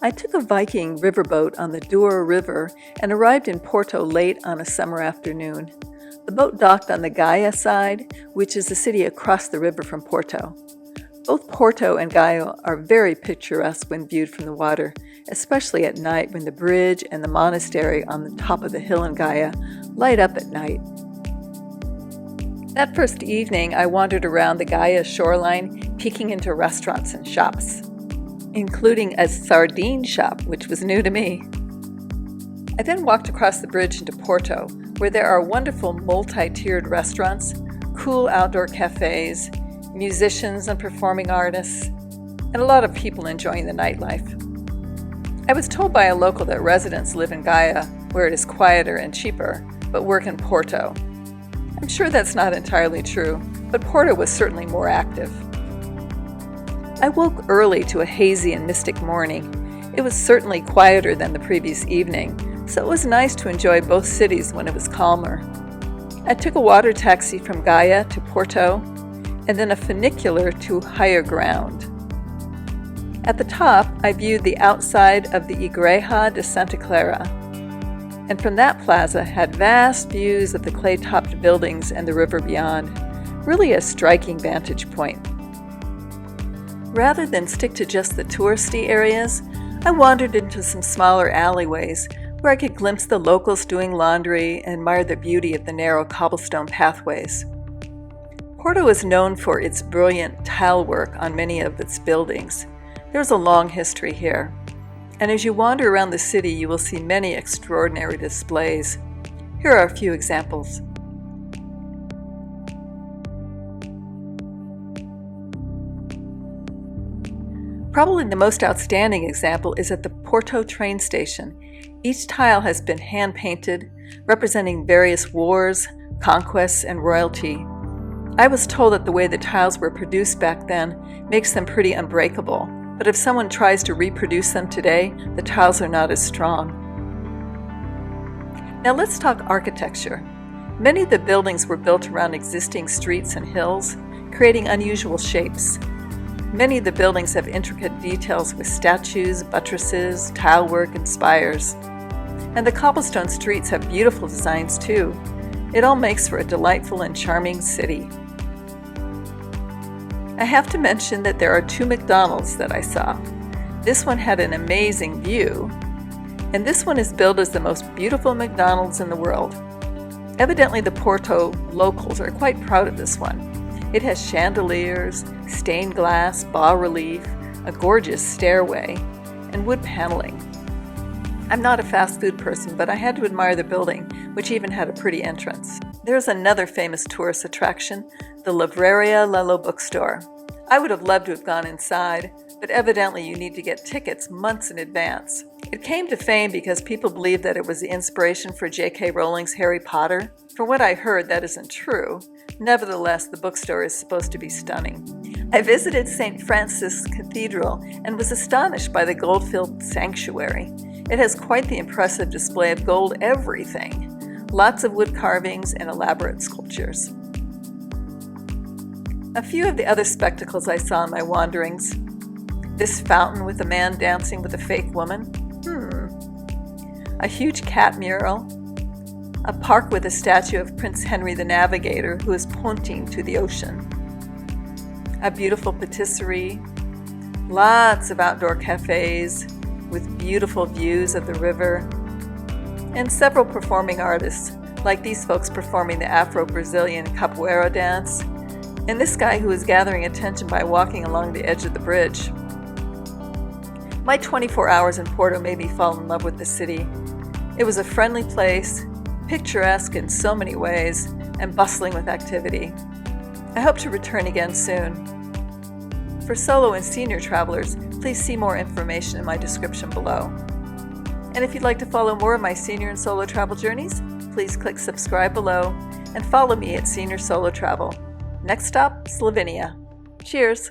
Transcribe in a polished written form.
I took a Viking riverboat on the Douro River and arrived in Porto late on a summer afternoon. The boat docked on the Gaia side, which is the city across the river from Porto. Both Porto and Gaia are very picturesque when viewed from the water, especially at night when the bridge and the monastery on the top of the hill in Gaia light up at night. That first evening, I wandered around the Gaia shoreline, peeking into restaurants and shops, including a sardine shop, which was new to me. I then walked across the bridge into Porto, where there are wonderful multi-tiered restaurants, cool outdoor cafes, musicians and performing artists, and a lot of people enjoying the nightlife. I was told by a local that residents live in Gaia, where it is quieter and cheaper, but work in Porto. I'm sure that's not entirely true, but Porto was certainly more active. I woke early to a hazy and mystic morning. It was certainly quieter than the previous evening, so it was nice to enjoy both cities when it was calmer. I took a water taxi from Gaia to Porto, and then a funicular to higher ground. At the top, I viewed the outside of the Igreja de Santa Clara, and from that plaza had vast views of the clay-topped buildings and the river beyond, really a striking vantage point. Rather than stick to just the touristy areas, I wandered into some smaller alleyways where I could glimpse the locals doing laundry and admire the beauty of the narrow cobblestone pathways. Porto is known for its brilliant tile work on many of its buildings. There's a long history here, and as you wander around the city, you will see many extraordinary displays. Here are a few examples. Probably the most outstanding example is at the Porto Train Station. Each tile has been hand-painted, representing various wars, conquests, and royalty. I was told that the way the tiles were produced back then makes them pretty unbreakable, but if someone tries to reproduce them today, the tiles are not as strong. Now let's talk architecture. Many of the buildings were built around existing streets and hills, creating unusual shapes. Many of the buildings have intricate details with statues, buttresses, tile work, and spires. And the cobblestone streets have beautiful designs too. It all makes for a delightful and charming city. I have to mention that there are 2 McDonalds that I saw. This one had an amazing view, and this one is billed as the most beautiful McDonald's in the world. Evidently the Porto locals are quite proud of this one. It has chandeliers, stained glass, bas-relief, a gorgeous stairway, and wood paneling. I'm not a fast food person, but I had to admire the building, which even had a pretty entrance. There's another famous tourist attraction, the Livraria Lello Bookstore. I would have loved to have gone inside, but evidently you need to get tickets months in advance. It came to fame because people believe that it was the inspiration for J.K. Rowling's Harry Potter. From what I heard, that isn't true. Nevertheless, the bookstore is supposed to be stunning. I visited St Francis Cathedral and was astonished by the gold-filled sanctuary. It has quite the impressive display of gold everything. Lots of wood carvings and elaborate sculptures. A few of the other spectacles I saw in my wanderings. This fountain with a man dancing with a fake woman. A huge cat mural. A park with a statue of Prince Henry the Navigator who is pointing to the ocean. A beautiful patisserie. Lots of outdoor cafes with beautiful views of the river. And several performing artists, like these folks performing the Afro-Brazilian capoeira dance, and this guy who is gathering attention by walking along the edge of the bridge. My 24 hours in Porto made me fall in love with the city. It was a friendly place, picturesque in so many ways, and bustling with activity. I hope to return again soon. For solo and senior travelers, please see more information in my description below. And if you'd like to follow more of my senior and solo travel journeys, please click subscribe below and follow me at Senior Solo Travel. Next stop, Slovenia. Cheers!